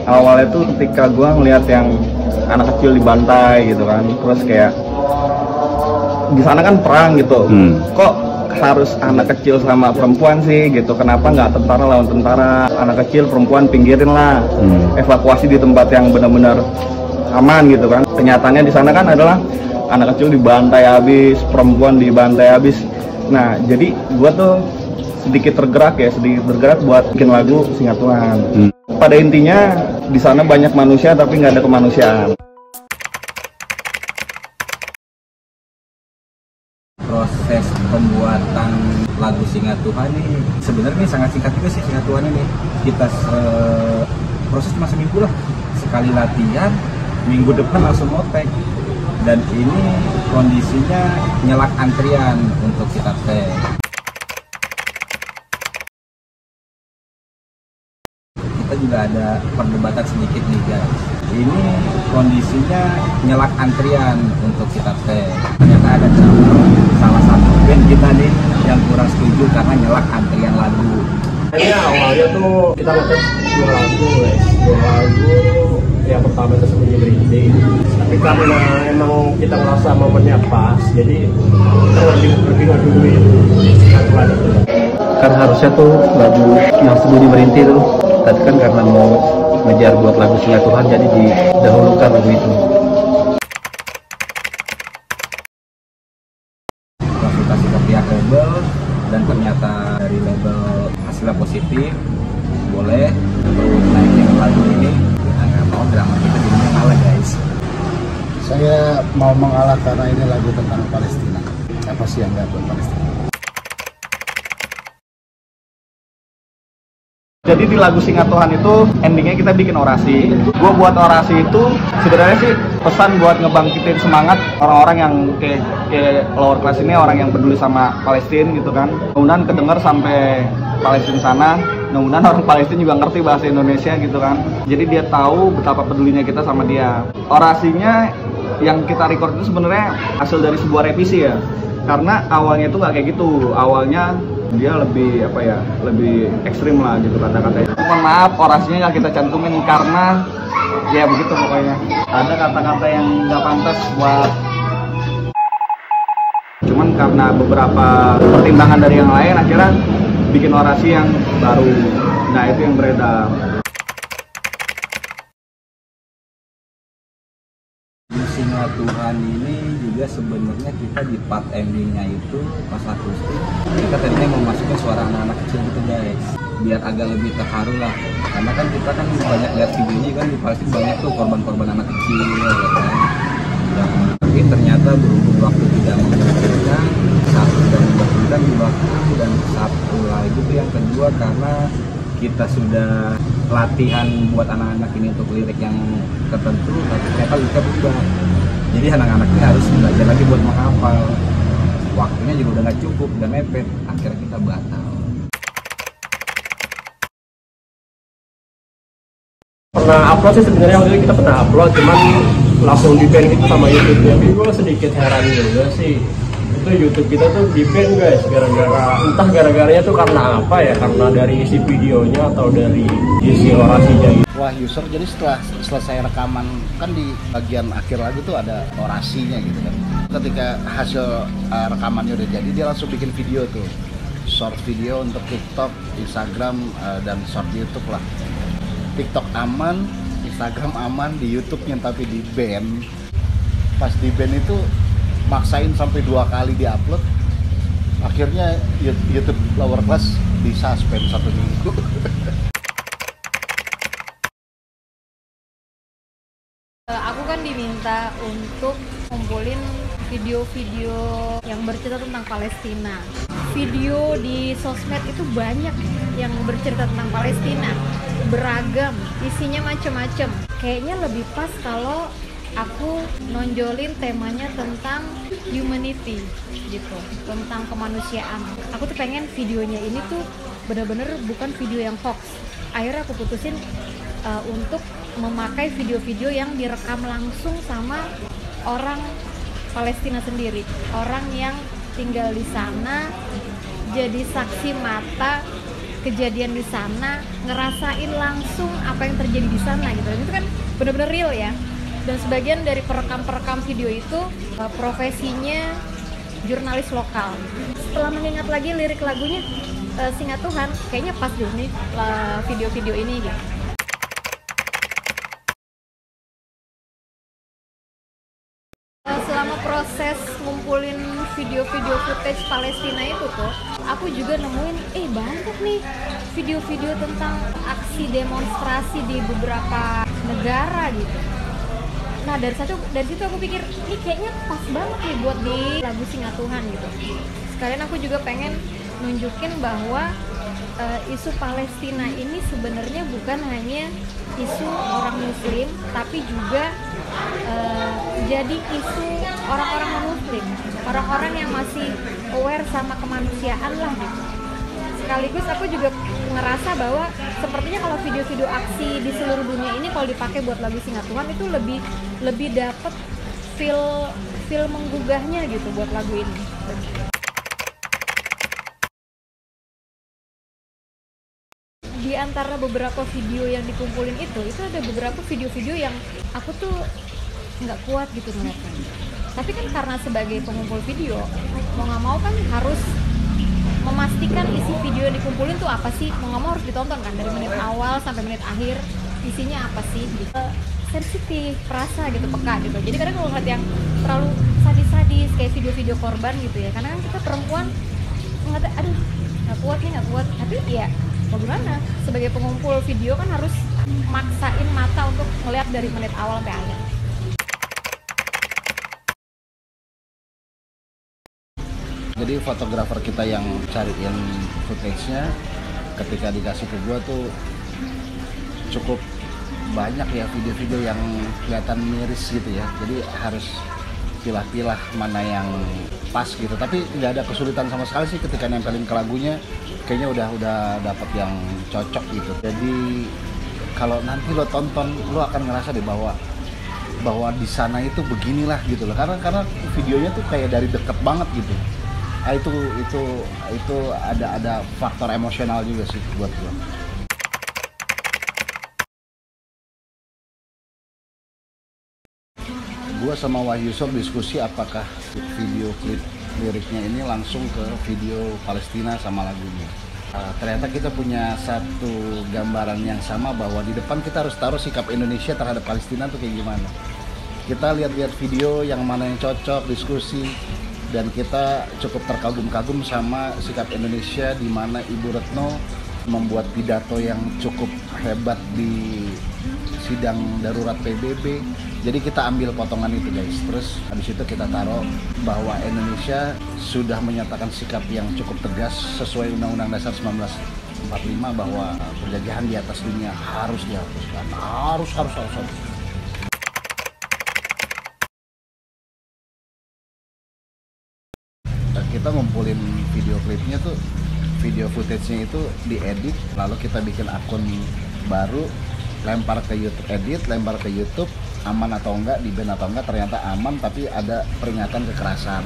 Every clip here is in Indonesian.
Awalnya tuh ketika gue ngeliat yang anak kecil dibantai gitu kan, terus kayak di sana kan perang gitu, kok harus anak kecil sama perempuan sih gitu, kenapa nggak tentara lawan tentara, anak kecil perempuan pinggirin lah, evakuasi di tempat yang benar-benar aman gitu kan. Kenyataannya di sana kan adalah anak kecil dibantai habis, perempuan dibantai habis. Nah jadi gue tuh sedikit tergerak buat bikin lagu Singa Tuhan. Pada intinya di sana banyak manusia tapi nggak ada kemanusiaan. Proses pembuatan lagu Singa Tuhan ini sebenarnya sangat singkat juga sih. Singa Tuhan ini kita proses cuma seminggu lah, sekali latihan, minggu depan langsung otek. Dan ini kondisinya nyelak antrian untuk kita tag. Kita juga ada perdebatan sedikit nih guys. Ini kondisinya nyelak antrian untuk kita tag. Ternyata ada salah satu band kita nih yang kurang setuju karena nyelak antrian lagu. Ini awalnya tuh kita ngetes 2 lagu guys. 2 lagu yang pertama itu Sembunyi Merintih. Tapi karena emang kita ngerasa momennya pas, jadi kita lebih ngaduin Singa Tuhan itu. Kan harusnya tuh lagu yang Sembunyi Merintih tuh, tapi kan karena mau ngejar buat lagu Singa Tuhan jadi didahulukan lagu itu. Konsultasi ke pihak label dan ternyata dari label hasilnya positif, boleh terus naikin lagu ini. Kita nggak mau drama kita jadinya kalah guys. Saya mau mengalah karena ini lagu tentang Palestina. Apa sih yang nggak buat Palestina? Jadi di lagu Singa Tuhan itu endingnya kita bikin orasi. Gue buat orasi itu sebenarnya sih pesan buat ngebangkitin semangat orang-orang yang kayak lower class ini, orang yang peduli sama Palestina gitu kan. Mudah-mudahan kedenger sampai Palestina sana. Mudah-mudahan orang Palestina juga ngerti bahasa Indonesia gitu kan. Jadi dia tahu betapa pedulinya kita sama dia. Orasinya yang kita record itu sebenarnya hasil dari sebuah revisi ya. Karena awalnya itu nggak kayak gitu. Awalnya dia lebih lebih ekstrim lah gitu kata-katanya. Mohon maaf orasinya nggak kita cantumin karena ya begitu pokoknya. Ada kata-kata yang nggak pantas buat, cuman karena beberapa pertimbangan dari yang lain akhirnya bikin orasi yang baru. Nah itu yang beredar. Singa Tuhan ini juga sebenarnya kita di part endingnya itu pas akustik kita tadinya mau masukin suara anak-anak kecil gitu guys, biar agak lebih terharu lah, karena kan kita kan banyak lihat videonya kan di Palestina banyak tuh korban-korban anak kecil ya kan. Tapi ternyata berhubung waktu tidak memungkinkan, satu dan memungkinkan di waktu, dan satu lagi tuh yang kedua karena kita sudah latihan buat anak-anak ini untuk lirik yang tertentu, tapi ternyata liriknya berubah. Jadi anak-anak ini harus belajar lagi buat menghafal. Waktunya juga udah nggak cukup, udah mepet. Akhirnya kita batal. Pernah upload sih sebenarnya, waktu itu kita pernah upload, cuman langsung di ban gitu sama YouTube. Tapi gue sedikit heran juga sih. Itu YouTube kita tuh di ban guys, entah gara-garanya tuh karena apa ya, karena dari isi videonya atau dari isi orasinya gitu. Wah, user jadi setelah selesai rekaman kan di bagian akhir lagu tuh ada orasinya gitu kan. Ketika hasil rekamannya udah jadi, dia langsung bikin video tuh, short video untuk TikTok, Instagram, dan short YouTube lah. TikTok aman, Instagram aman, di YouTube-nya tapi di ban. Pas di ban itu maksain sampai 2 kali diupload, akhirnya YouTube lower class disuspend 1 minggu. Aku kan diminta untuk ngumpulin video-video yang bercerita tentang Palestina. Video di sosmed itu banyak yang bercerita tentang Palestina, beragam, isinya macem-macem. Kayaknya lebih pas kalau aku nonjolin temanya tentang humanity gitu, tentang kemanusiaan. Aku tuh pengen videonya ini tuh bener-bener bukan video yang hoax. Akhirnya aku putusin untuk memakai video-video yang direkam langsung sama orang Palestina sendiri, orang yang tinggal di sana, jadi saksi mata kejadian di sana, ngerasain langsung apa yang terjadi di sana gitu. Dan itu kan bener-bener real ya. Dan sebagian dari perekam video itu profesinya jurnalis lokal. Setelah mengingat lagi lirik lagunya Singa Tuhan, kayaknya pas deh nih video-video ini gitu. Selama proses ngumpulin video-video footage Palestina itu tuh, aku juga nemuin banyak nih video-video tentang aksi demonstrasi di beberapa negara gitu. Nah dari situ aku pikir ini kayaknya pas banget nih buat di lagu Singa Tuhan gitu. Sekalian aku juga pengen nunjukin bahwa isu Palestina ini sebenarnya bukan hanya isu orang Muslim, tapi juga jadi isu orang-orang non-Muslim, orang-orang yang masih aware sama kemanusiaan lah gitu. Sekaligus aku juga ngerasa bahwa sepertinya kalau video-video aksi di seluruh dunia ini kalau dipakai buat lagu Singa Tuhan itu lebih dapet feel menggugahnya gitu buat lagu ini. Di antara beberapa video yang dikumpulin itu ada beberapa video-video yang aku tuh nggak kuat gitu ngeliatnya. Tapi kan karena sebagai pengumpul video, mau nggak mau kan harus memastikan isi video yang dikumpulin tuh apa sih, mau nggak mau harus ditonton kan dari menit awal sampai menit akhir, isinya apa sih gitu. Sensitif, perasa gitu, peka gitu. Jadi kadang kalau ngeliat yang terlalu sadis-sadis kayak video-video korban gitu ya, karena kan kita perempuan ngeliat, aduh nggak kuat, tapi ya mau gimana, sebagai pengumpul video kan harus maksain mata untuk ngeliat dari menit awal sampai akhir. Jadi fotografer kita yang cariin footage-nya ketika dikasih ke gua tuh cukup banyak ya video-video yang kelihatan miris gitu ya. Jadi harus pilah-pilah mana yang pas gitu. Tapi nggak ada kesulitan sama sekali sih ketika nempelin ke lagunya. Kayaknya udah dapet yang cocok gitu. Jadi kalau nanti lo tonton, lo akan ngerasa deh bahwa di sana itu beginilah gitu loh. Karena videonya tuh kayak dari deket banget gitu. Nah, itu ada faktor emosional juga sih buat gue. Gue sama Wahyu Sob diskusi apakah video klip liriknya ini langsung ke video Palestina sama lagunya. Ternyata kita punya satu gambaran yang sama bahwa di depan kita harus taruh sikap Indonesia terhadap Palestina tuh kayak gimana. Kita lihat-lihat video yang mana yang cocok, diskusi. Dan kita cukup terkagum-kagum sama sikap Indonesia di mana Ibu Retno membuat pidato yang cukup hebat di sidang darurat PBB. Jadi kita ambil potongan itu guys. Terus habis itu kita taruh bahwa Indonesia sudah menyatakan sikap yang cukup tegas sesuai Undang-Undang Dasar 1945 bahwa penjajahan di atas dunia harus dihapuskan. Harus. Kita ngumpulin video klipnya tuh, video footage-nya itu diedit, lalu kita bikin akun baru, lempar ke YouTube, aman atau enggak, di-ban atau enggak, ternyata aman tapi ada peringatan kekerasan.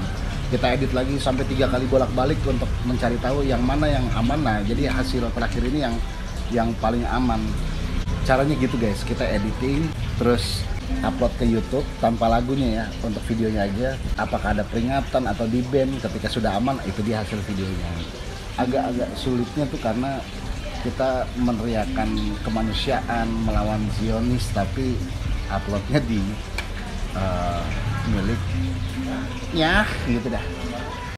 Kita edit lagi sampai 3 kali bolak-balik untuk mencari tahu yang mana yang aman. Nah, jadi hasil terakhir ini yang paling aman. Caranya gitu guys, kita editing, terus upload ke YouTube tanpa lagunya ya, untuk videonya aja. Apakah ada peringatan atau di-ban, ketika sudah aman itu dia hasil videonya. Agak sulitnya tuh karena kita meneriakan kemanusiaan melawan Zionis tapi uploadnya di milik ya gitu dah.